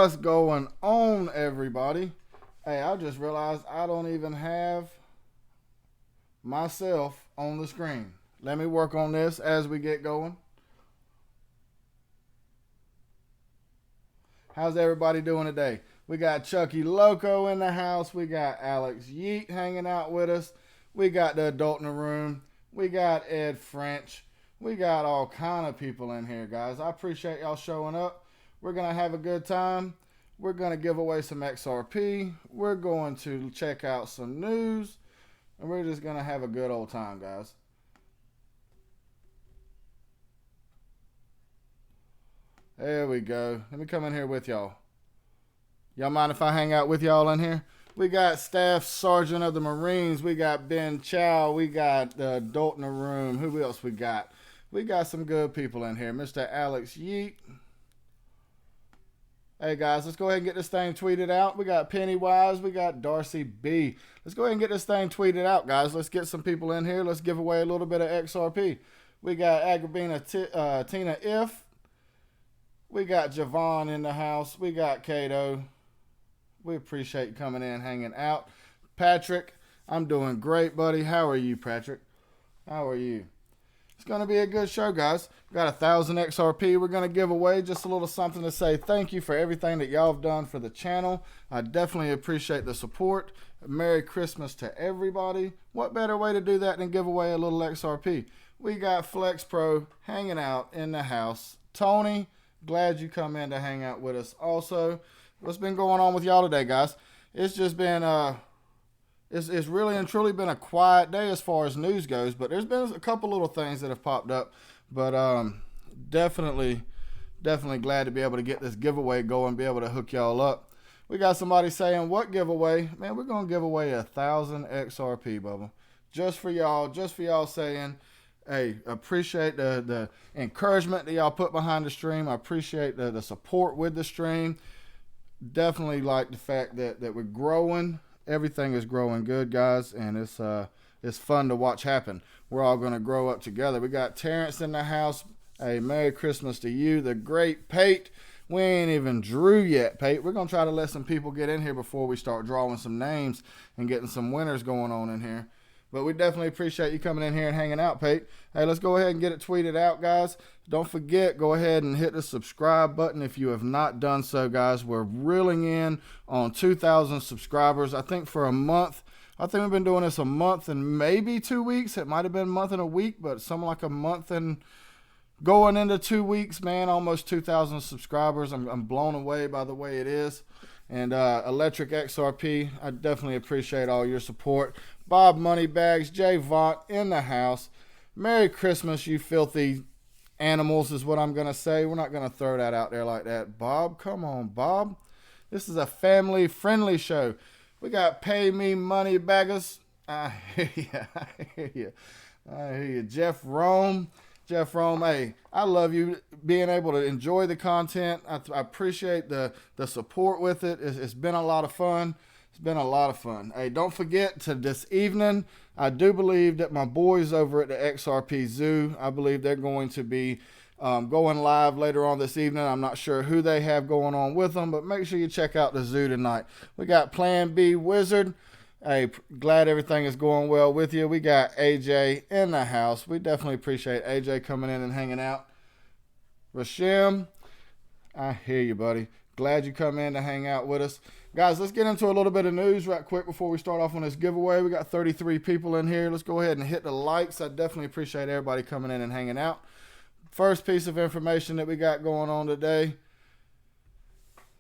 What's going on, everybody? Hey, I just realized I don't even have myself on the screen. Let me work on this as we get going. How's everybody doing today? We got Chucky Loco in the house. We got Alex Yeet hanging out with us. We got the adult in the room. We got Ed French. We got all kind of people in here, guys. I appreciate y'all showing up. We're going to have a good time. We're going to give away some XRP. We're going to check out some news. And we're just going to have a good old time, guys. There we go. Let me come in here with y'all. Y'all mind if I hang out with y'all in here? We got Staff Sergeant of the Marines. We got Ben Chow. We got the adult in the room. Who else we got? We got some good people in here. Mr. Alex Yeet. Hey guys, let's go ahead and get this thing tweeted out. We got Pennywise, we got Darcy B. Let's go ahead and get this thing tweeted out, guys. Let's get some people in here. Let's give away a little bit of XRP. We got Agrabina Tina If. We got Javon in the house. We got Kato. We appreciate you coming in, hanging out. Patrick, I'm doing great, buddy. How are you, Patrick? How are you? It's going to be a good show, guys. We got 1,000 XRP. We're going to give away just a little something to say thank you for everything that y'all have done for the channel. I definitely appreciate the support. Merry Christmas to everybody. What better way to do that than give away a little XRP? We got Flex Pro hanging out in the house. Tony, glad you come in to hang out with us. Also, what's been going on with y'all today, guys? It's just been It's really and truly been a quiet day as far as news goes, but there's been a couple little things that have popped up. But definitely glad to be able to get this giveaway going, be able to hook y'all up. We got somebody saying, what giveaway? Man, we're going to give away 1,000 XRP, Bubba. Just for y'all saying, hey, appreciate the encouragement that y'all put behind the stream. I appreciate the support with the stream. Definitely like the fact that we're growing. Everything is growing good, guys, and it's fun to watch happen. We're all going to grow up together. We got Terrence in the house. Hey, Merry Christmas to you, the great Pate. We ain't even drew yet, Pate. We're going to try to let some people get in here before we start drawing some names and getting some winners going on in here. But we definitely appreciate you coming in here and hanging out, Pate. Hey, let's go ahead and get it tweeted out, guys. Don't forget, go ahead and hit the subscribe button if you have not done so, guys. We're reeling in on 2,000 subscribers. I think for a month. I think we've been doing this a month and maybe 2 weeks. It might have been a month and a week, but something like a month and going into 2 weeks, man, almost 2,000 subscribers. I'm blown away by the way it is. And Electric XRP, I definitely appreciate all your support. Bob Moneybags, Jay Vaught in the house. Merry Christmas, you filthy animals is what I'm going to say. We're not going to throw that out there like that. Bob, come on, Bob. This is a family-friendly show. We got Pay Me Money Baggers. I hear you. I hear you. I hear you. Jeff Rome, hey, I love you being able to enjoy the content. I appreciate the support with it. It's been a lot of fun. It's been a lot of fun. Hey, don't forget to this evening, I do believe that my boys over at the XRP Zoo, I believe they're going to be going live later on this evening. I'm not sure who they have going on with them, but make sure you check out the zoo tonight. We got Plan B Wizard. Hey, glad everything is going well with you. We got AJ in the house. We definitely appreciate AJ coming in and hanging out. Rashim, I hear you, buddy. Glad you come in to hang out with us. Guys, let's get into a little bit of news right quick before we start off on this giveaway. We got 33 people in here. Let's go ahead and hit the likes. I definitely appreciate everybody coming in and hanging out. First piece of information that we got going on today,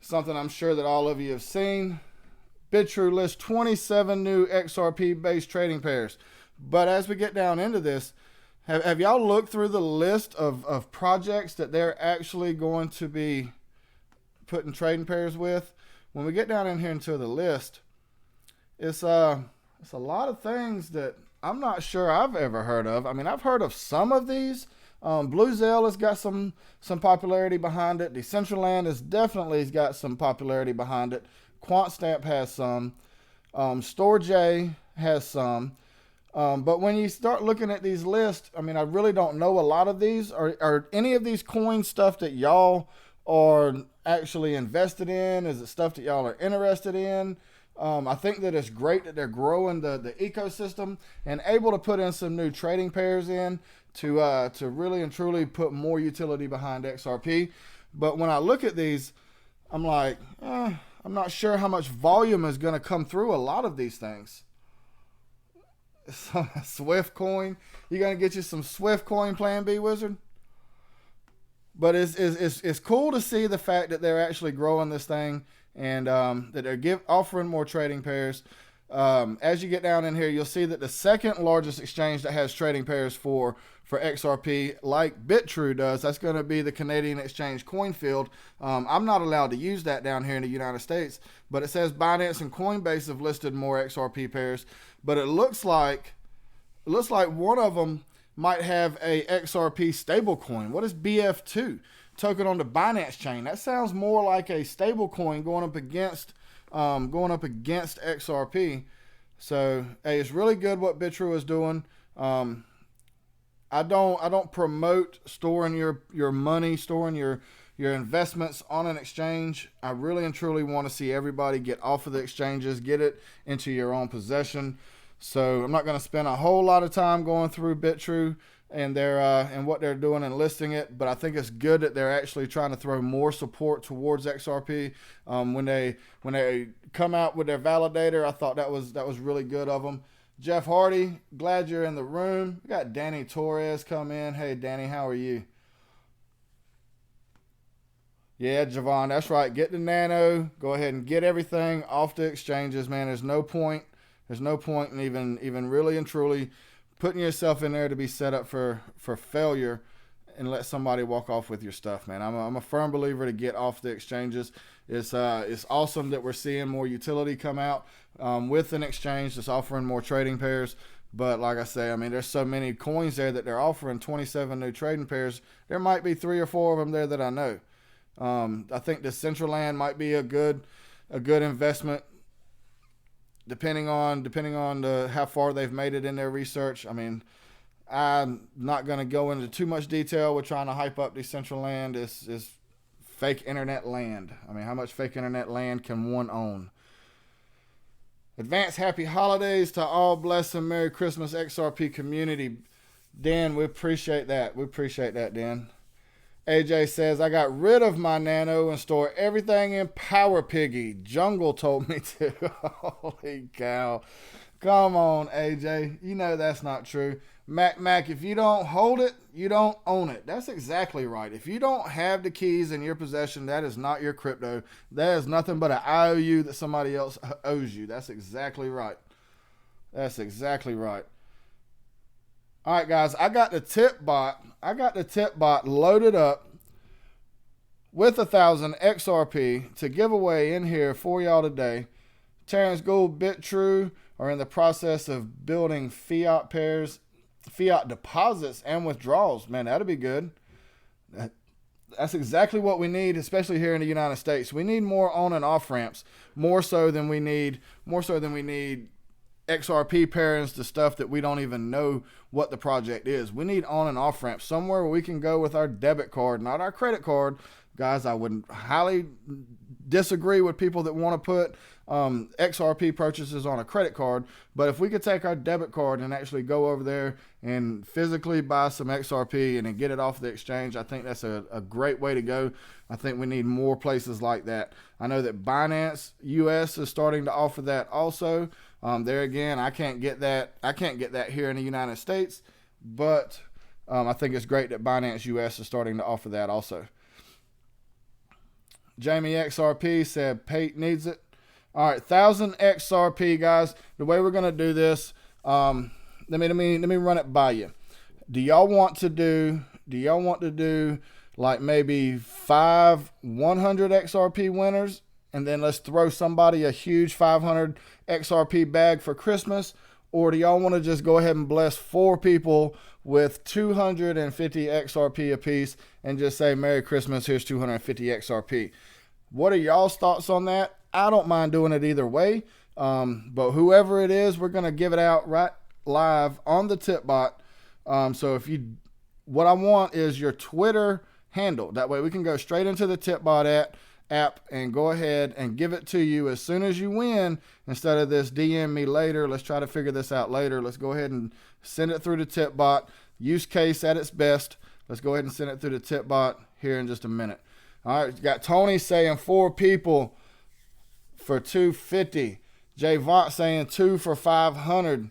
something I'm sure that all of you have seen. Bitrue lists 27 new XRP-based trading pairs. But as we get down into this, have y'all looked through the list of projects that they're actually going to be putting trading pairs with? When we get down in here into the list, it's a lot of things that I'm not sure I've ever heard of. I mean, I've heard of some of these. Blue Zell has got some popularity behind it. Decentraland has definitely got some popularity behind it. QuantStamp has some. StoreJ has some. But when you start looking at these lists, I mean, I really don't know a lot of these. Are any of these coin stuff that y'all are actually invested in? Is it stuff that y'all are interested in? I think that it's great that they're growing the ecosystem and able to put in some new trading pairs in to really and truly put more utility behind XRP. But when I look at these, I'm like, I'm not sure how much volume is going to come through a lot of these things. Swift coin, you're going to get you some Swift coin, Plan B Wizard. But it's cool to see the fact that they're actually growing this thing and that they're offering more trading pairs. As you get down in here, you'll see that the second largest exchange that has trading pairs for XRP, like Bitrue does, that's going to be the Canadian exchange Coinfield. I'm not allowed to use that down here in the United States, but it says Binance and Coinbase have listed more XRP pairs. But it looks like one of them might have a XRP stablecoin. What is BF2? Token on the Binance chain. That sounds more like a stablecoin going up against XRP. So hey, it's really good what Bitrue is doing. I don't promote storing your money, storing your investments on an exchange. I really and truly want to see everybody get off of the exchanges, get it into your own possession. So I'm not going to spend a whole lot of time going through Bitrue and and what they're doing and listing it, but I think it's good that they're actually trying to throw more support towards XRP. When they come out with their validator, I thought that was really good of them. Jeff Hardy, glad you're in the room. We got Danny Torres come in. Hey Danny, how are you? Yeah, Javon, that's right. Get the nano. Go ahead and get everything off the exchanges, man. There's no point in even really and truly putting yourself in there to be set up for failure and let somebody walk off with your stuff, man. I'm a firm believer to get off the exchanges. It's awesome that we're seeing more utility come out with an exchange that's offering more trading pairs. But like I say, I mean, there's so many coins there that they're offering 27 new trading pairs. There might be 3 or 4 of them there that I know. I think the Decentraland might be a good investment. Depending on how far they've made it in their research. I mean, I'm not going to go into too much detail with trying to hype up Decentraland. It's fake internet land. I mean, how much fake internet land can one own? Advance happy holidays to all. Blessed and Merry Christmas, XRP community. Dan, we appreciate that. We appreciate that, Dan. AJ says, I got rid of my nano and store everything in Power Piggy. Jungle told me to. Holy cow. Come on, AJ. You know that's not true. Mac, if you don't hold it, you don't own it. That's exactly right. If you don't have the keys in your possession, that is not your crypto. That is nothing but an IOU that somebody else owes you. That's exactly right. That's exactly right. All right, guys, I got the tip bot loaded up with 1,000 XRP to give away in here for y'all today. Terrence Gould, Bitrue are in the process of building fiat pairs, fiat deposits and withdrawals. Man, that'll be good. That's exactly what we need, especially here in the United States. We need more on and off ramps, more so than we need XRP pairings to stuff that we don't even know what the project is. We need on and off ramps, somewhere where we can go with our debit card, not our credit card. Guys, I would highly disagree with people that want to put XRP purchases on a credit card. But if we could take our debit card and actually go over there and physically buy some XRP and then get it off the exchange, I think that's a great way to go. I think we need more places like that. I know that Binance US is starting to offer that also. There again, I can't get that here in the United States, but I think it's great that Binance US is starting to offer that also. Jamie XRP said Pate needs it. All right, 1,000 XRP, guys. The way we're gonna do this, let me run it by you. Do y'all want to do like maybe 5 100 XRP winners, and then let's throw somebody a huge 500 XRP bag for Christmas? Or do y'all want to just go ahead and bless 4 people with 250 XRP apiece and just say, Merry Christmas, here's 250 XRP? What are y'all's thoughts on that? I don't mind doing it either way. But whoever it is, we're going to give it out right live on the tip bot. So what I want is your Twitter handle. That way we can go straight into the TipBot app and go ahead and give it to you as soon as you win, instead of this DM me later. Let's try to figure this out later. Let's go ahead and send it through the TipBot. Use case at its best. Let's go ahead and send it through the TipBot here in just a minute. All right, got Tony saying 4 people for 250. Jay Vaught saying 2 for 500.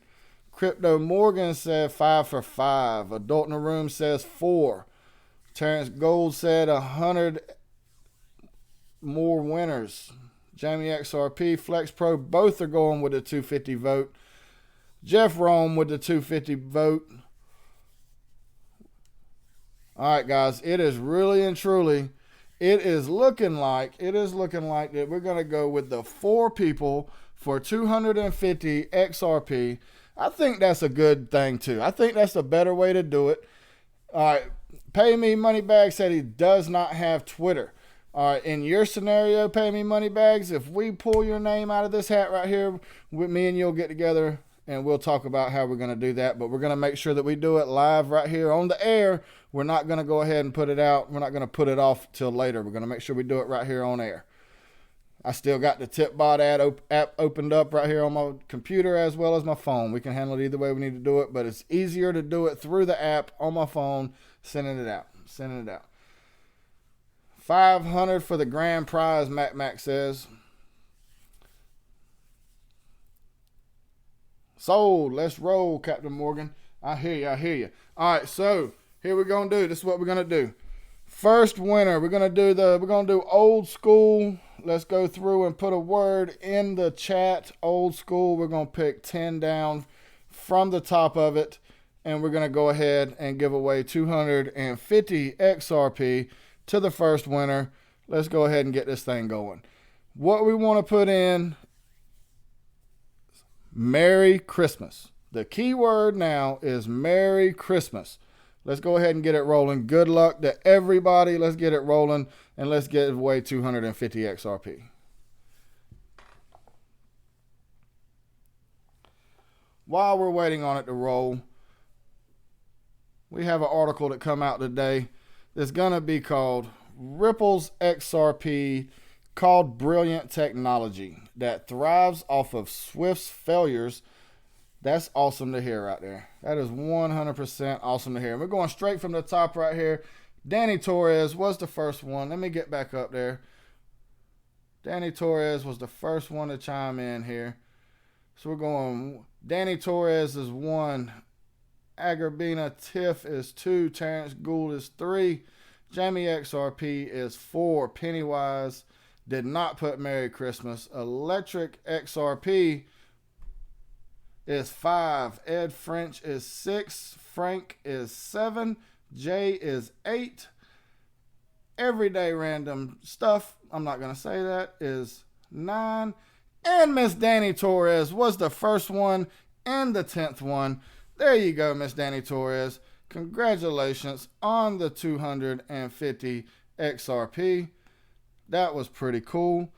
Crypto Morgan said 5 for 5. Adult in the Room says 4. Terrence Gold said 100 more winners. Jamie XRP, Flex Pro, both are going with the 250 vote. Jeff Rome with the 250 vote. All right, guys, it is really and truly, it is looking like that we're going to go with the 4 people for 250 XRP. I think that's a good thing, too. I think that's a better way to do it. All right, Pay Me Moneybags said he does not have Twitter. All right, in your scenario, Pay Me Moneybags, if we pull your name out of this hat right here, with me and you'll get together and we'll talk about how we're going to do that. But we're going to make sure that we do it live right here on the air. We're not going to go ahead and put it out. We're not going to put it off till later. We're going to make sure we do it right here on air. I still got the TipBot app opened up right here on my computer as well as my phone. We can handle it either way we need to do it, but it's easier to do it through the app on my phone, sending it out. 500 for the grand prize, Mac says. Sold. Let's roll, Captain Morgan. I hear you. All right, so here we're gonna do. This is what we're gonna do. First winner, we're gonna do old school. Let's go through and put a word in the chat. Old school. We're gonna pick 10 down from the top of it, and we're gonna go ahead and give away 250 XRP to the first winner. Let's go ahead and get this thing going. What we want to put in: Merry Christmas. The key word now is Merry Christmas. Let's go ahead and get it rolling. Good luck to everybody. Let's get it rolling, and let's give away 250 XRP. While we're waiting on it to roll, we have an article that come out today that's going to be called Ripple's XRP, called Brilliant Technology that thrives off of Swift's failures. That's awesome to hear right there. That is 100% awesome to hear. We're going straight from the top right here. Danny Torres was the first one. Let me get back up there. Danny Torres was the first one to chime in here. So we're going, Danny Torres is 1. Agrabina Tiff is 2. Terrence Gould is 3. Jamie XRP is 4. Pennywise did not put Merry Christmas. Electric XRP is 5. Ed French is 6. Frank is 7. Jay is 8. Everyday Random Stuff, I'm not going to say that, is 9. And Miss Danny Torres was the first one and the 10th one. There you go, Miss Danny Torres. Congratulations on the 250 XRP. That was pretty cool.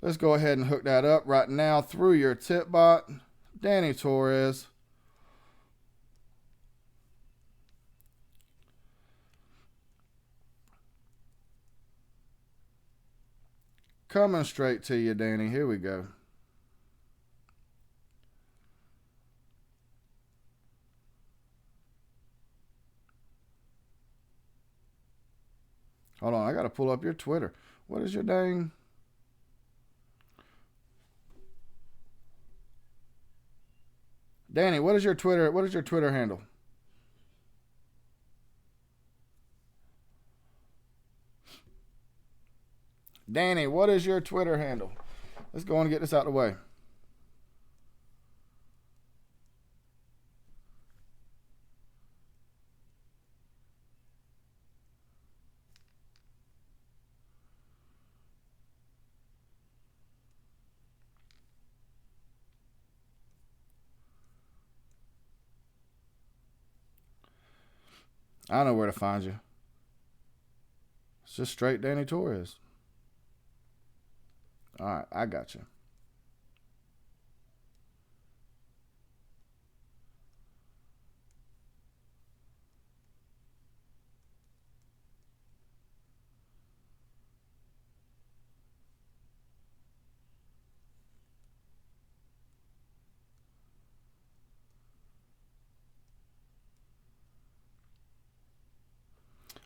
Let's go ahead and hook that up right now through your TipBot. Danny Torres. Coming straight to you, Danny. Here we go. Hold on, I got to pull up your Twitter. What is your dang? Danny, what is your Twitter? What is your Twitter handle? Danny, what is your Twitter handle? Let's go on and get this out of the way. I know where to find you. It's just straight Danny Torres. All right, I got you.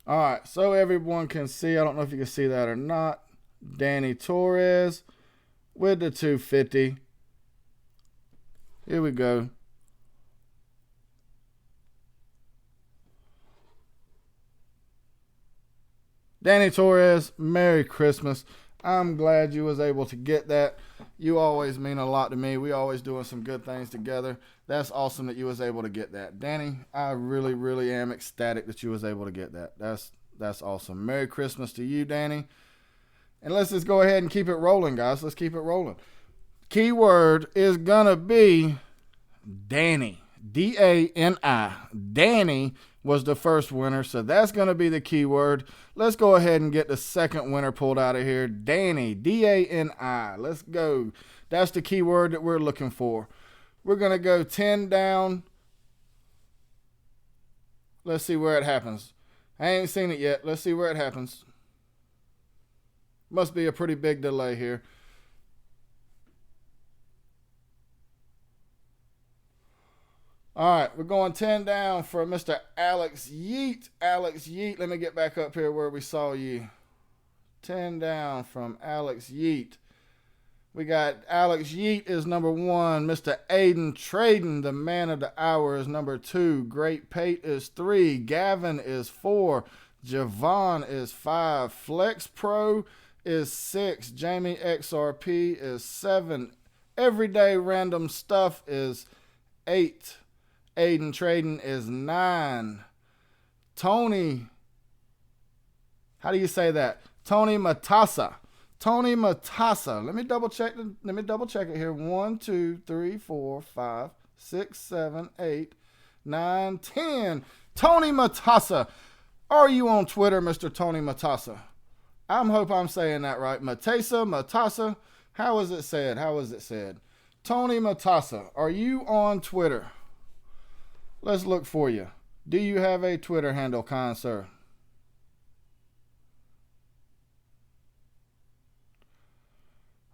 All right, so everyone can see. I don't know if you can see that or not. Danny Torres with the 250. Here we go. Danny Torres, Merry Christmas. I'm glad you was able to get that. You always mean a lot to me. We always doing some good things together. That's awesome that you was able to get that. Danny, I really, really am ecstatic that you was able to get that. That's awesome. Merry Christmas to you, Danny. And let's just go ahead and keep it rolling, guys. Let's keep it rolling. Keyword is going to be Danny. D-A-N-I. Danny was the first winner, so that's going to be the keyword. Let's go ahead and get the second winner pulled out of here. Danny, D-A-N-I. Let's go. That's the keyword that we're looking for. We're going to go 10 down. Let's see where it happens. I ain't seen it yet. Let's see where it happens. Must be a pretty big delay here. All right, we're going 10 down for Mr. Alex Yeet. Alex Yeet, let me get back up here where we saw you. 10 down from Alex Yeet. We got Alex Yeet is number 1. Mr. Aiden Trading, the man of the hour, is number 2. Great Pate is 3. Gavin is 4. Javon is 5. Flex Pro is 6. Jamie XRP is 7. Everyday Random Stuff is 8. Aiden Trading is 9. Tony, how do you say that? Tony Matassa. Tony Matassa. Let me double check it here. 1, 2, 3, 4, 5, 6, 7, 8, 9, 10. Tony Matassa. Are you on Twitter, Mr. Tony Matassa? I hope I'm saying that right. Matassa. How is it said? Tony Matassa. Are you on Twitter? Let's look for you. Do you have a Twitter handle, kind sir?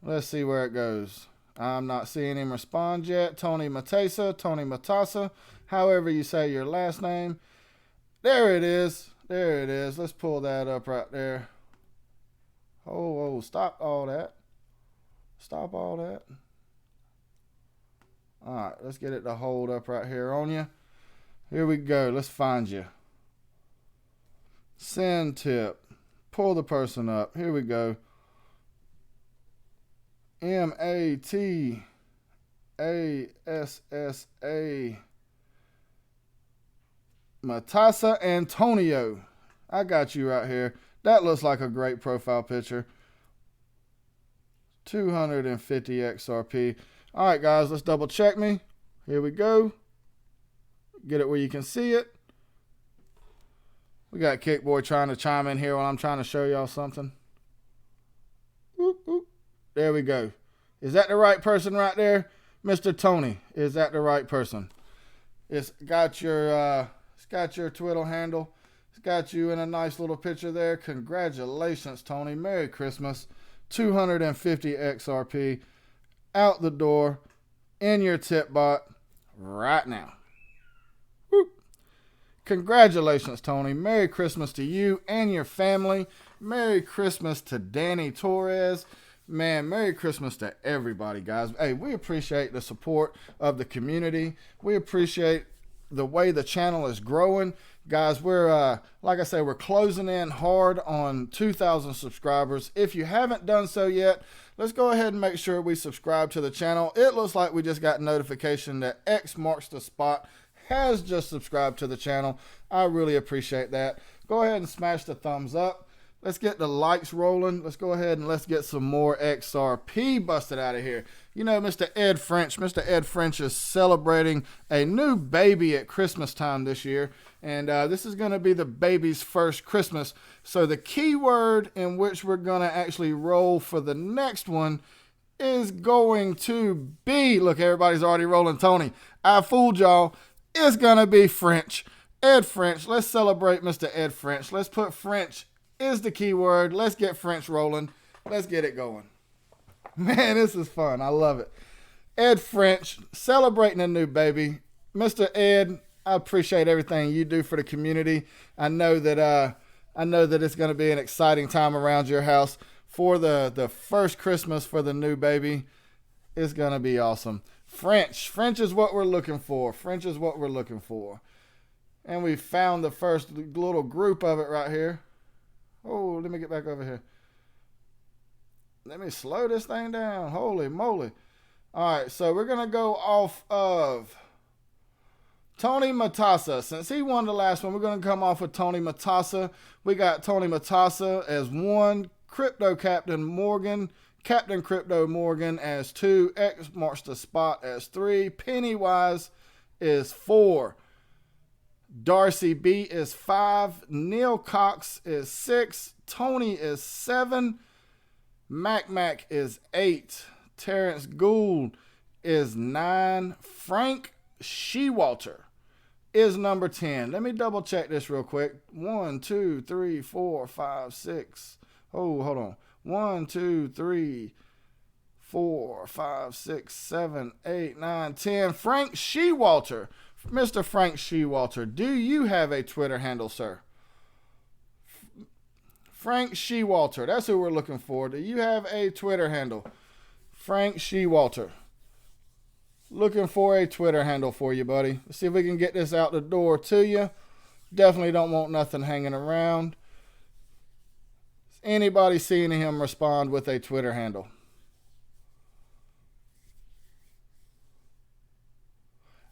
Let's see where it goes. I'm not seeing him respond yet. Tony Matassa, however you say your last name. There it is. Let's pull that up right there. Oh, stop all that. All right, let's get it to hold up right here on you. Here we go. Let's find you. Send tip. Pull the person up. Here we go. Matassa. Matassa Antonio. I got you right here. That looks like a great profile picture. 250 XRP. All right, guys, let's double check me. Here we go. Get it where you can see it. We got Kickboy trying to chime in here while I'm trying to show y'all something. Whoop, whoop. There we go. Is that the right person right there? Mr. Tony, is that the right person? It's got your Twitter handle. It's got you in a nice little picture there. Congratulations, Tony. Merry Christmas. 250 XRP out the door in your tip bot right now. Congratulations, Tony. Merry Christmas to you and your family. Merry Christmas to Danny Torres. Man, Merry Christmas to everybody, guys. Hey, we appreciate the support of the community. We appreciate the way the channel is growing. Guys, we're, like I say, we're closing in hard on 2,000 subscribers. If you haven't done so yet, let's go ahead and make sure we subscribe to the channel. It looks like we just got notification that X marks the spot has just subscribed to the channel. I really appreciate that. Go ahead and smash the thumbs up. Let's get the likes rolling. Let's go ahead and let's get some more XRP busted out of here. You know, Mr. Ed French is celebrating a new baby at Christmas time this year. And this is going to be the baby's first Christmas. So the keyword in which we're going to actually roll for the next one is going to be, look, everybody's already rolling Tony. I fooled y'all. It's going to be French. Ed French. Let's celebrate Mr. Ed French. Let's put French is the keyword. Let's get French rolling. Let's get it going. Man, this is fun. I love it. Ed French celebrating a new baby. Mr. Ed, I appreciate everything you do for the community. I know that I know that it's going to be an exciting time around your house for the first Christmas for the new baby. It's going to be awesome. French is what we're looking for. French is what we're looking for. And we found the first little group of it right here. Oh, let me get back over here. Let me slow this thing down. Holy moly. All right, so we're going to go off of Tony Matassa. Since he won the last one, we're going to come off with Tony Matassa. We got Tony Matassa as 1, Crypto Captain Morgan, Captain Crypto Morgan as 2, X marks the spot as 3, Pennywise is 4, Darcy B is 5, Neil Cox is 6, Tony is 7, Mac is 8, Terrence Gould is 9, Frank Shewalter is number 10. Let me double check this real quick. 1, 2, 3, 4, 5, 6. Oh, hold on. 1, 2, 3, 4, 5, 6, 7, 8, 9, 10. Frank Shewalter. Mr. Frank Shewalter, do you have a Twitter handle, sir? Frank Shewalter. That's who we're looking for. Do you have a Twitter handle? Frank Shewalter. Looking for a Twitter handle for you, buddy. Let's see if we can get this out the door to you. Definitely don't want nothing hanging around. Is anybody seeing him respond with a Twitter handle?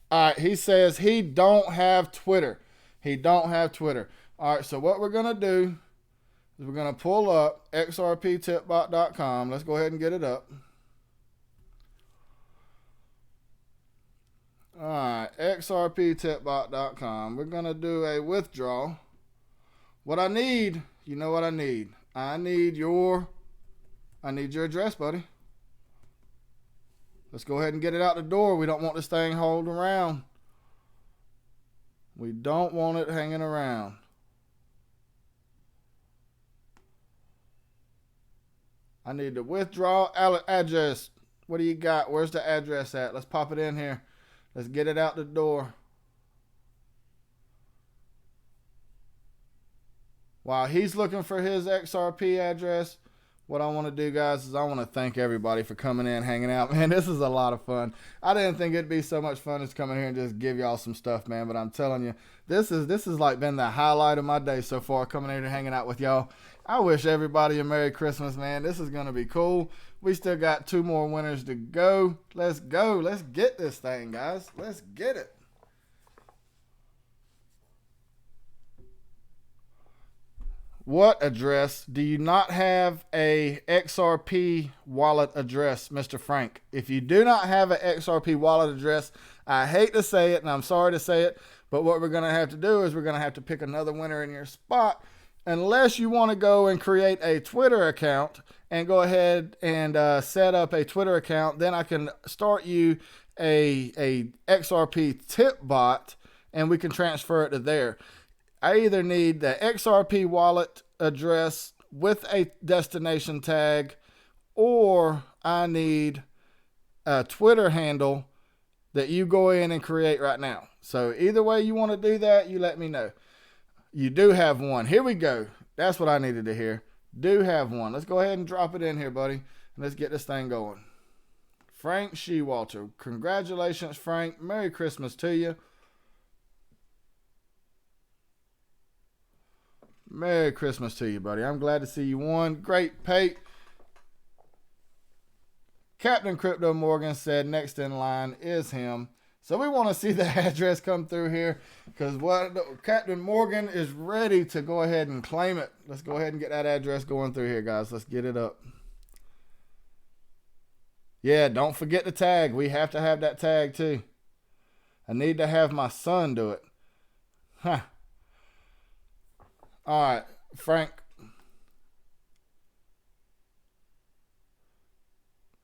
All right, he says he don't have Twitter. He don't have Twitter. All right, so what we're going to do is we're going to pull up xrptipbot.com. Let's go ahead and get it up. All right, xrptipbot.com. We're going to do a withdraw. What I need, you know what I need? I need your address, buddy. Let's go ahead and get it out the door. We don't want this thing holding around. We don't want it hanging around. I need the withdraw address. What do you got? Where's the address at? Let's pop it in here. Let's get it out the door. While he's looking for his XRP address, what I want to do, guys, is I want to thank everybody for coming in, hanging out. Man, this is a lot of fun. I didn't think it'd be so much fun as coming here and just give y'all some stuff, man. But I'm telling you, this is like been the highlight of my day so far, coming here and hanging out with y'all. I wish everybody a Merry Christmas, man. This is going to be cool. We still got 2 more winners to go. Let's go. Let's get this thing, guys. Let's get it. What address? Do you not have a XRP wallet address, Mr. Frank? If you do not have an XRP wallet address, I hate to say it, and I'm sorry to say it, but what we're going to have to do is we're going to have to pick another winner in your spot, unless you want to go and create a Twitter account and go ahead and set up a Twitter account. Then I can start you a XRP tip bot, and we can transfer it to there. I either need the XRP wallet address with a destination tag, or I need a Twitter handle that you go in and create right now. So either way you want to do that, you let me know. You do have one. Here we go. That's what I needed to hear. Do have one. Let's go ahead and drop it in here, buddy. And let's get this thing going. Frank Shewalter. Congratulations, Frank. Merry Christmas to you. Merry Christmas to you, buddy. I'm glad to see you won. Great pay. Captain Crypto Morgan said next in line is him. So we want to see the address come through here, because what Captain Morgan is ready to go ahead and claim it. Let's go ahead and get that address going through here, guys. Let's get it up. Yeah, don't forget the tag. We have to have that tag too. I need to have my son do it. Huh. All right, Frank.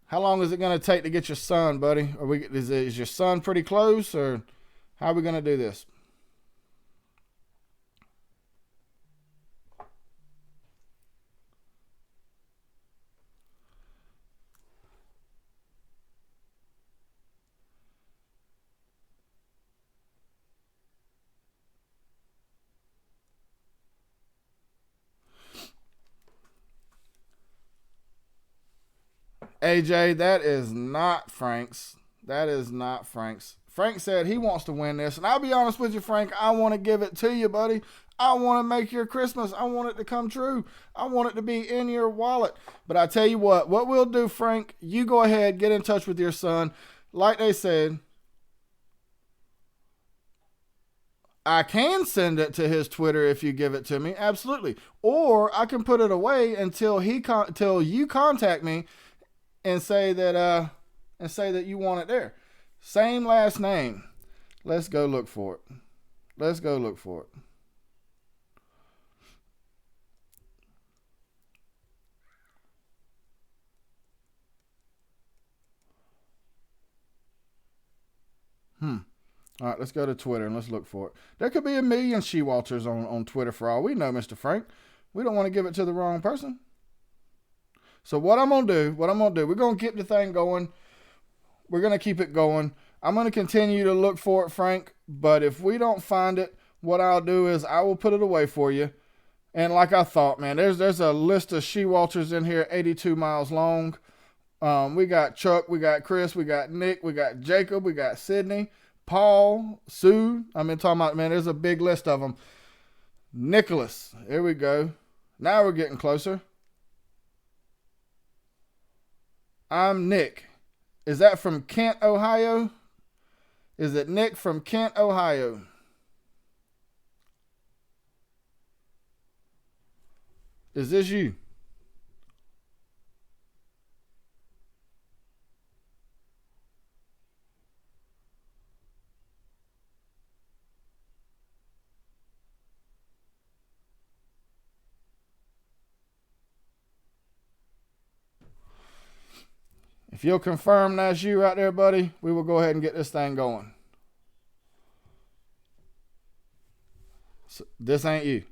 How long is it going to take to get your son, buddy? Is your son pretty close, or how are we going to do this? AJ, that is not Frank's. That is not Frank's. Frank said he wants to win this. And I'll be honest with you, Frank, I want to give it to you, buddy. I want to make your Christmas. I want it to come true. I want it to be in your wallet. But I tell you what we'll do, Frank, you go ahead, get in touch with your son. Like they said, I can send it to his Twitter if you give it to me. Absolutely. Or I can put it away until you contact me and say that you want it there. Same last name. Let's go look for it. Let's go look for it. All right, let's go to Twitter and let's look for it. There could be a million Shewalters on Twitter for all we know, Mr. Frank. We don't want to give it to the wrong person. So what I'm going to do, we're going to keep the thing going. We're going to keep it going. I'm going to continue to look for it, Frank. But if we don't find it, what I'll do is I will put it away for you. And like I thought, man, there's a list of Shewalters in here, 82 miles long. We got Chuck, we got Chris, we got Nick, we got Jacob, we got Sydney, Paul, Sue. I mean, talking about, man, there's a big list of them. Nicholas, here we go. Now we're getting closer. I'm Nick. Is that from Kent, Ohio? Is it Nick from Kent, Ohio? Is this you? If you'll confirm that's you right there, buddy, we will go ahead and get this thing going. So, this ain't you.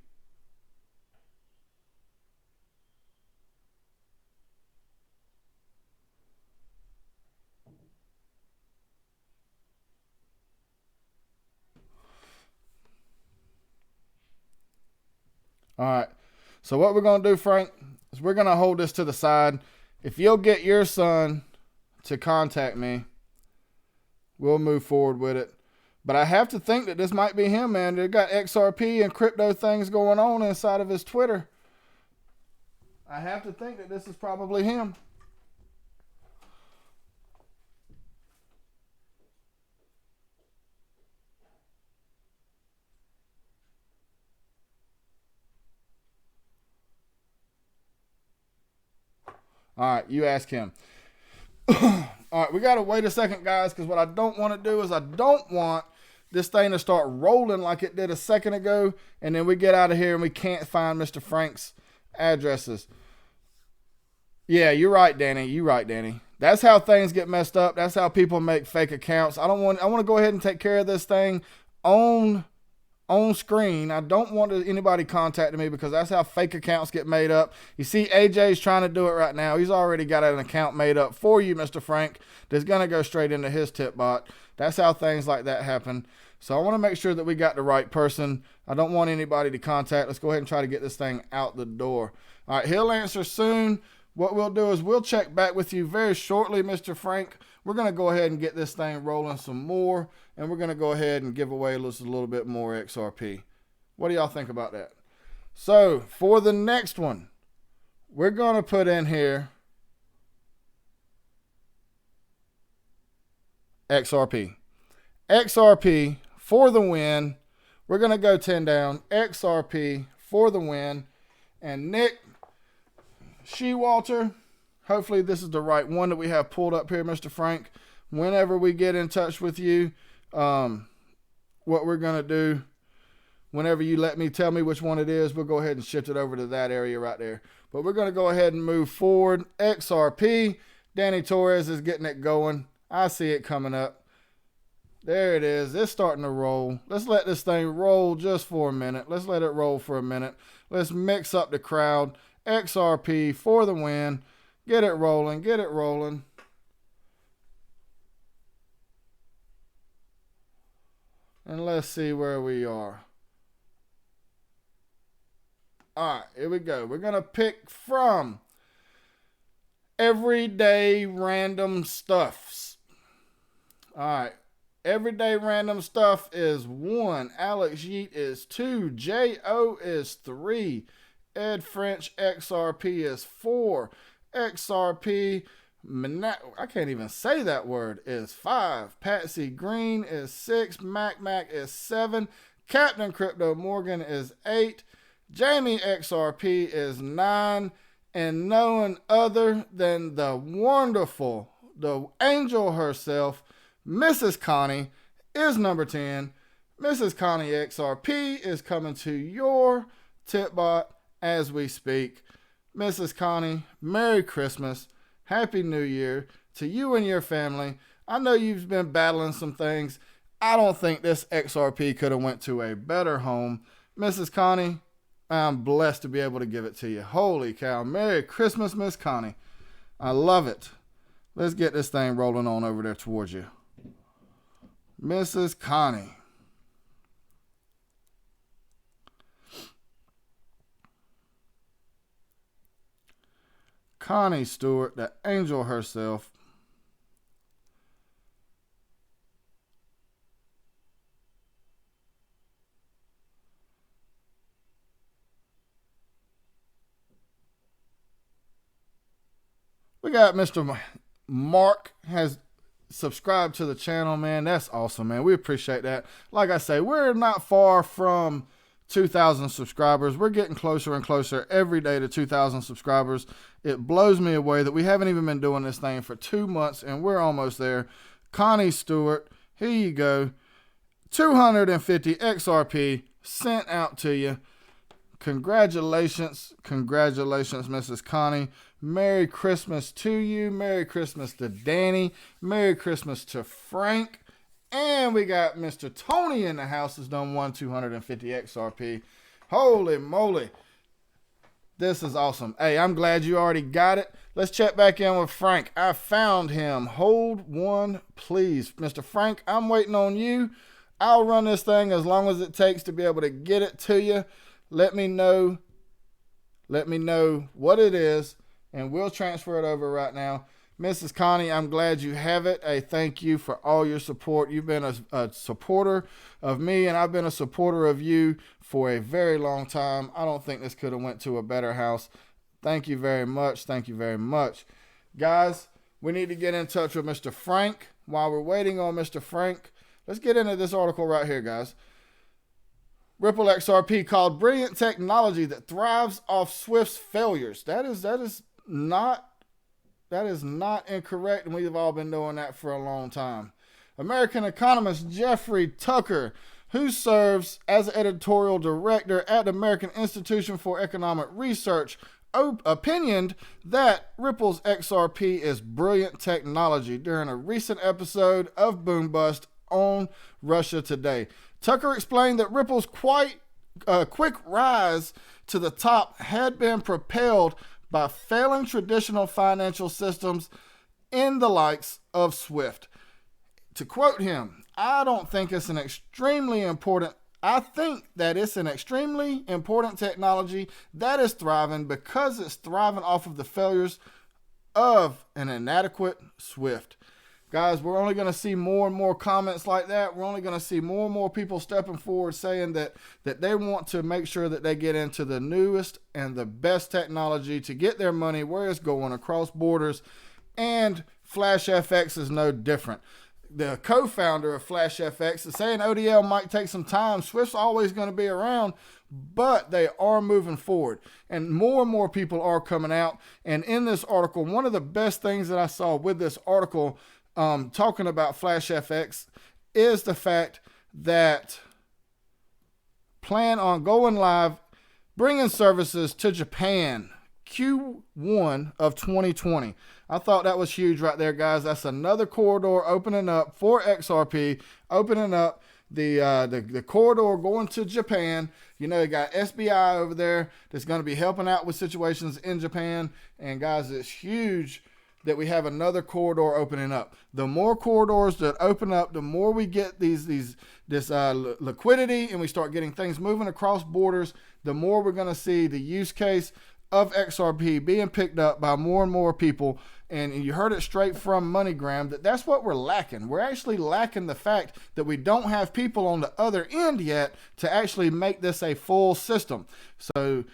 All right. So what we're going to do, Frank, is we're going to hold this to the side. If you'll get your son to contact me, we'll move forward with it. But I have to think that this might be him, man. They got XRP and crypto things going on inside of his Twitter. I have to think that this is probably him. All right, you ask him. All right, we got to wait a second, guys, because what I don't want to do is I don't want this thing to start rolling like it did a second ago, and then we get out of here and we can't find Mr. Frank's addresses. Yeah, you're right, Danny. You're right, Danny. That's how things get messed up. That's how people make fake accounts. I want to go ahead and take care of this thing on screen. I don't want anybody contacting me because that's how fake accounts get made up. You see, AJ's trying to do it right now. He's already got an account made up for you, Mr. Frank, that's going to go straight into his tip bot. That's how things like that happen. So I want to make sure that we got the right person. I don't want anybody to contact. Let's go ahead and try to get this thing out the door. All right, he'll answer soon. What we'll do is we'll check back with you very shortly, Mr. Frank. We're going to go ahead and get this thing rolling some more, and we're going to go ahead and give away just a little bit more XRP. What do y'all think about that? So for the next one, we're going to put in here XRP. XRP for the win. We're going to go 10 down. XRP for the win. And Nick Shewalter, hopefully this is the right one that we have pulled up here, Mr. Frank. Whenever we get in touch with you, what we're going to do, whenever you tell me which one it is, we'll go ahead and shift it over to that area right there. But we're going to go ahead and move forward. XRP, Danny Torres is getting it going. I see it coming up. There it is. It's starting to roll. Let's let this thing roll just for a minute. Let's let it roll for a minute. Let's mix up the crowd. XRP for the win. Get it rolling. Get it rolling. And let's see where we are. All right, here we go. We're going to pick from Everyday random stuffs. All right. Everyday random stuff is 1. Alex Yeet is 2. J.O. is 3. Ed French XRP is 4. XRP, I can't even say that word, is 5. Patsy Green is 6. Mac is 7. Captain Crypto Morgan is 8. Jamie XRP is 9. And no one other than the wonderful, the angel herself, Mrs. Connie, is number 10. Mrs. Connie XRP is coming to your tip bot as we speak. Mrs. Connie, Merry Christmas, Happy New Year to you and your family. I know you've been battling some things. I don't think this XRP could have went to a better home. Mrs. Connie, I'm blessed to be able to give it to you. Holy cow. Merry Christmas, Miss Connie. I love it. Let's get this thing rolling on over there towards you. Mrs. Connie. Connie Stewart, the angel herself. We got Mr. Mark has subscribed to the channel, man. That's awesome, man. We appreciate that. Like I say, we're not far from 2,000 subscribers. We're getting closer and closer every day to 2,000 subscribers. It blows me away that we haven't even been doing this thing for 2 months and we're almost there. Connie Stewart, here you go. 250 XRP sent out to you. Congratulations. Congratulations, Mrs. Connie. Merry Christmas to you. Merry Christmas to Danny. Merry Christmas to Frank. And we got Mr. Tony in the house has done 250 XRP. Holy moly. This is awesome. Hey, I'm glad you already got it. Let's check back in with Frank. I found him. Hold one, please. Mr. Frank, I'm waiting on you. I'll run this thing as long as it takes to be able to get it to you. Let me know what it is, and we'll transfer it over right now. Mrs. Connie, I'm glad you have it. A thank you for all your support. You've been a supporter of me, and I've been a supporter of you for a very long time. I don't think this could have went to a better house. Thank you very much. Thank you very much. Guys, we need to get in touch with Mr. Frank. While we're waiting on Mr. Frank, let's get into this article right here, guys. Ripple XRP called brilliant technology that thrives off Swift's failures. That is not incorrect, and we've all been doing that for a long time. American economist Jeffrey Tucker, who serves as editorial director at the American Institution for Economic Research, opinioned that Ripple's XRP is brilliant technology during a recent episode of Boom Bust on Russia Today. Tucker explained that Ripple's quick rise to the top had been propelled by failing traditional financial systems in the likes of Swift. To quote him, I think that it's an extremely important technology that is thriving because it's thriving off of the failures of an inadequate Swift. Guys, we're only going to see more and more comments like that. We're only going to see more and more people stepping forward saying that they want to make sure that they get into the newest and the best technology to get their money where it's going across borders. And FlashFX is no different. The co-founder of FlashFX is saying ODL might take some time. Swift's always going to be around, but they are moving forward. And more people are coming out. And in this article, one of the best things that I saw with this article talking about FlashFX is the fact that plan on going live, bringing services to Japan Q1 of 2020. I thought that was huge right there, guys. That's another corridor opening up for XRP, opening up the corridor going to Japan. You know, you got SBI over there that's going to be helping out with situations in Japan. And guys, it's huge that we have another corridor opening up. The more corridors that open up, the more we get this liquidity and we start getting things moving across borders, the more we're going to see the use case of XRP being picked up by more and more people, and you heard it straight from MoneyGram, that's what we're lacking. We're actually lacking the fact that we don't have people on the other end yet to actually make this a full system. So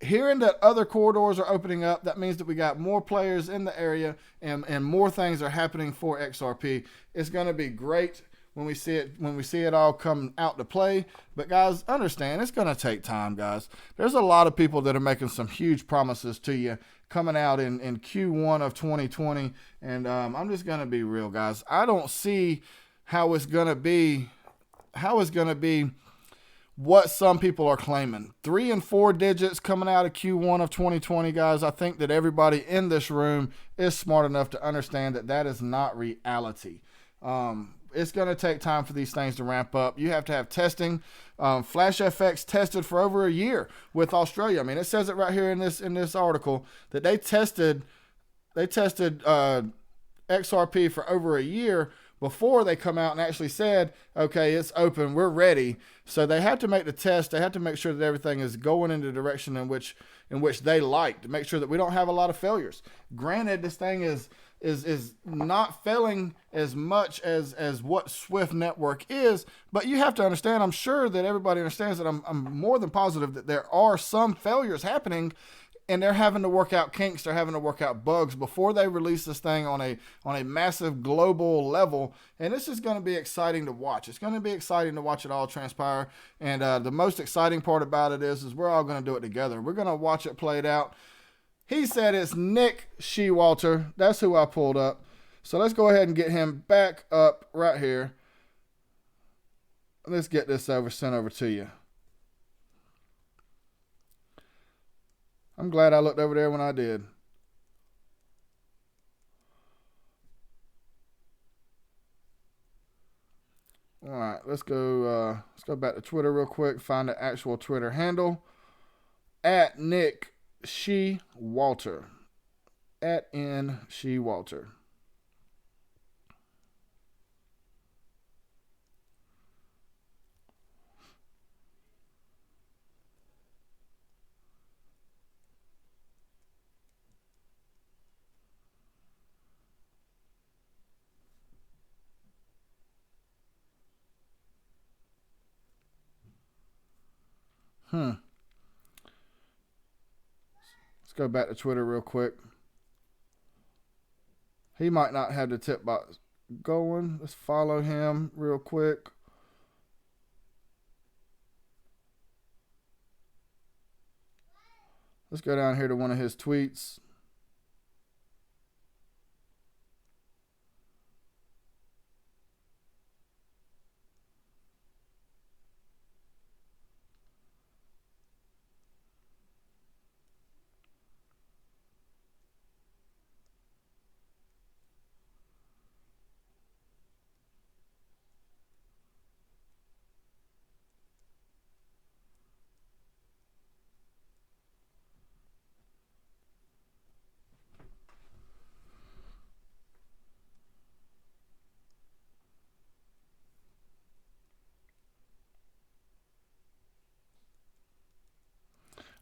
hearing that other corridors are opening up, that means that we got more players in the area, and more things are happening for XRP. It's going to be great when we see it all come out to play. But guys, understand, it's going to take time, guys. There's a lot of people that are making some huge promises to you coming out in Q1 of 2020. And I'm just going to be real, guys. I don't see how it's going to be what some people are claiming. 3 and 4 digits coming out of Q1 of 2020, guys. I think that everybody in this room is smart enough to understand that that is not reality. It's going to take time for these things to ramp up. You have to have testing. FlashFX tested for over a year with Australia. I mean, it says it right here in this article that they tested XRP for over a year before they come out and actually said, okay, it's open, we're ready. So they have to make the test. They have to make sure that everything is going in the direction in which they like, to make sure that we don't have a lot of failures. Granted, this thing is not failing as much as what Swift Network is, but you have to understand, I'm sure that everybody understands that I'm more than positive that there are some failures happening, and they're having to work out kinks, they're having to work out bugs before they release this thing on a massive global level. And this is going to be exciting to watch. It's going to be exciting to watch it all transpire. And the most exciting part about it is we're all going to do it together. We're going to watch it played out. He said it's Nick Shewalter. That's who I pulled up. So let's go ahead and get him back up right here. Let's get this sent over to you. I'm glad I looked over there when I did. All right, let's go back to Twitter real quick. Find the actual Twitter handle at Nick Shewalter. At N Shewalter. Let's go back to Twitter real quick. He might not have the tip box going. Let's follow him real quick. Let's go down here to one of his tweets.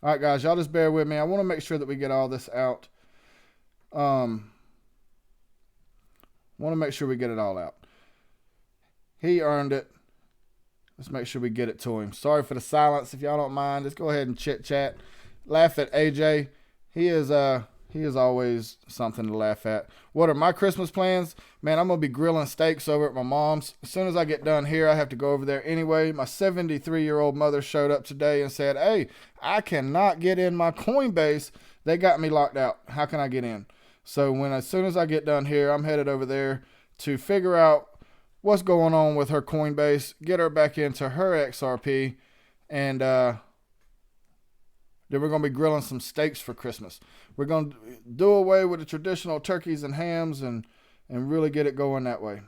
All right, guys, y'all just bear with me. I want to make sure that we get all this out. Want to make sure we get it all out. He earned it. Let's make sure we get it to him. Sorry for the silence. If y'all don't mind, just go ahead and chit chat. Laugh at AJ. He is always something to laugh at. What are my Christmas plans? Man, I'm going to be grilling steaks over at my mom's. As soon as I get done here, I have to go over there anyway. My 73-year-old mother showed up today and said, hey, I cannot get in my Coinbase. They got me locked out. How can I get in? So as soon as I get done here, I'm headed over there to figure out what's going on with her Coinbase, get her back into her XRP, and then we're going to be grilling some steaks for Christmas. We're going to do away with the traditional turkeys and hams and really get it going that way. I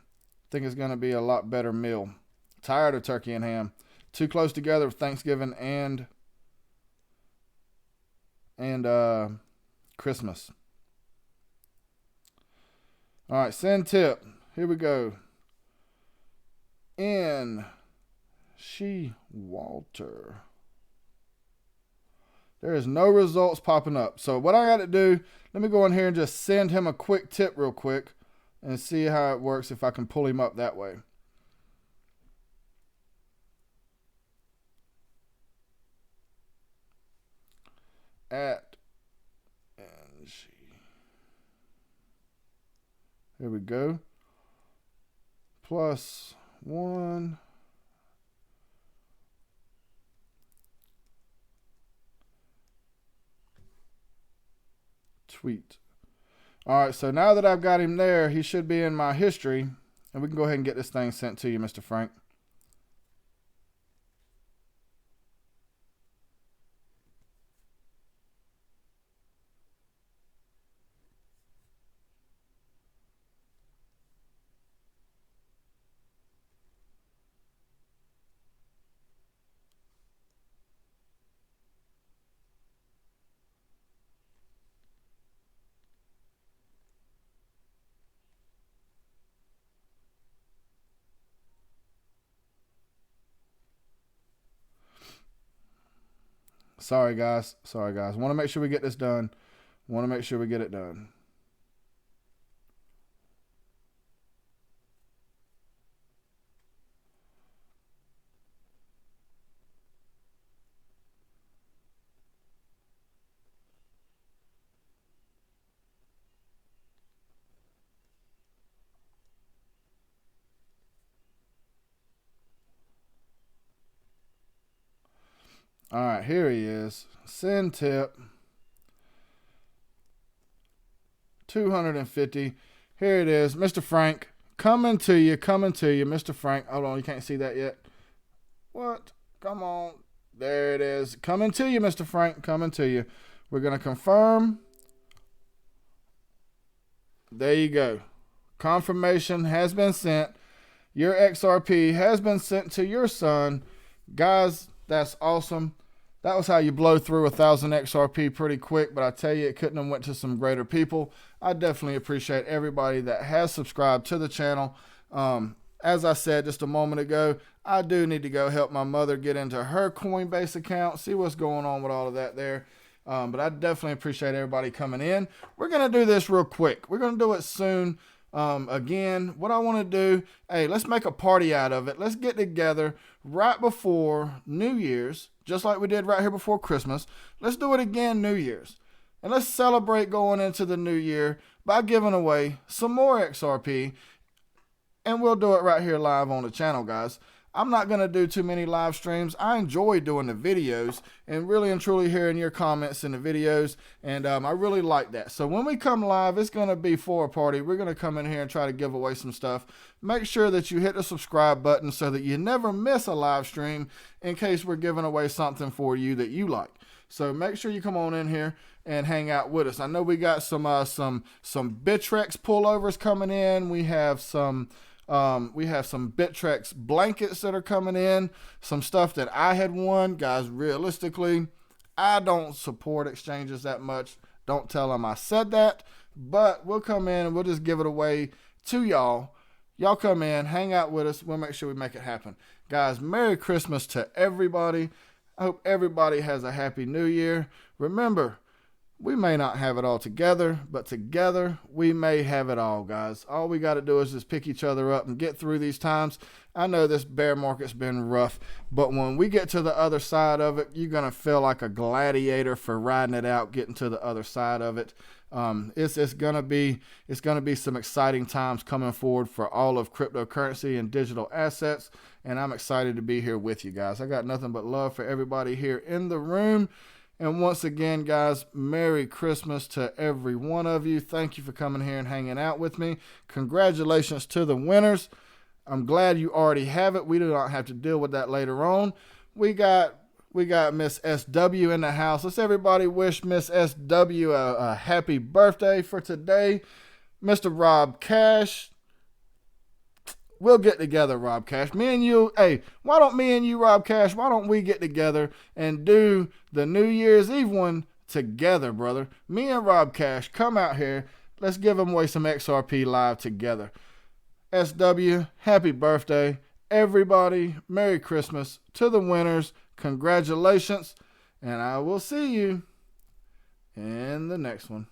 think it's going to be a lot better meal. Tired of turkey and ham. Too close together with Thanksgiving and Christmas. All right, send tip. Here we go. N Shewalter. There is no results popping up. So what I got to do, let me go in here and just send him a quick tip real quick and see how it works if I can pull him up that way. Here we go. +1. Tweet. All right, so now that I've got him there, he should be in my history, and we can go ahead and get this thing sent to you, Mr. Frank. Sorry, guys. Sorry, guys. Want to make sure we get this done. Want to make sure we get it done. All right, here he is. Send tip. 250. Here it is. Mr. Frank, coming to you, Mr. Frank. Hold on, you can't see that yet. What? Come on. There it is. Coming to you, Mr. Frank, coming to you. We're going to confirm. There you go. Confirmation has been sent. Your XRP has been sent to your son. Guys, that's awesome. That was how you blow through 1,000 XRP pretty quick, but I tell you, it couldn't have went to some greater people. I definitely appreciate everybody that has subscribed to the channel. As I said just a moment ago, I do need to go help my mother get into her Coinbase account, see what's going on with all of that there. But I definitely appreciate everybody coming in. We're going to do this real quick. We're going to do it soon. Again, what I want to do, hey, let's make a party out of it. Let's get together right before New Year's, just like we did right here before Christmas. Let's do it again New Year's. And let's celebrate going into the new year by giving away some more XRP. And we'll do it right here live on the channel, guys. I'm not going to do too many live streams. I enjoy doing the videos and really and truly hearing your comments in the videos. And I really like that. So when we come live, it's going to be for a party. We're going to come in here and try to give away some stuff. Make sure that you hit the subscribe button so that you never miss a live stream in case we're giving away something for you that you like. So make sure you come on in here and hang out with us. I know we got some Bitrue pullovers coming in. We have some Bitrue blankets that are coming in, some stuff that I had won. Guys, realistically, I don't support exchanges that much. Don't tell them I said that, but we'll come in and we'll just give it away to y'all. Y'all come in, hang out with us. We'll make sure we make it happen. Guys, Merry Christmas to everybody. I hope everybody has a happy new year. Remember, we may not have it all together, but together we may have it all, guys. All we got to do is just pick each other up and get through these times. I know this bear market's been rough, but when we get to the other side of it, you're going to feel like a gladiator for riding it out, getting to the other side of it. It's going to be some exciting times coming forward for all of cryptocurrency and digital assets, and I'm excited to be here with you guys. I got nothing but love for everybody here in the room. And once again, guys, Merry Christmas to every one of you. Thank you for coming here and hanging out with me. Congratulations to the winners. I'm glad you already have it. We do not have to deal with that later on. We got Miss SW in the house. Let's everybody wish Miss SW a happy birthday for today. Mr. Rob Cash. We'll get together, Rob Cash. Me and you, hey, why don't me and you, Rob Cash, why don't we get together and do the New Year's Eve one together, brother? Me and Rob Cash, come out here. Let's give them away some XRP live together. SW, happy birthday. Everybody, Merry Christmas. To the winners, congratulations. And I will see you in the next one.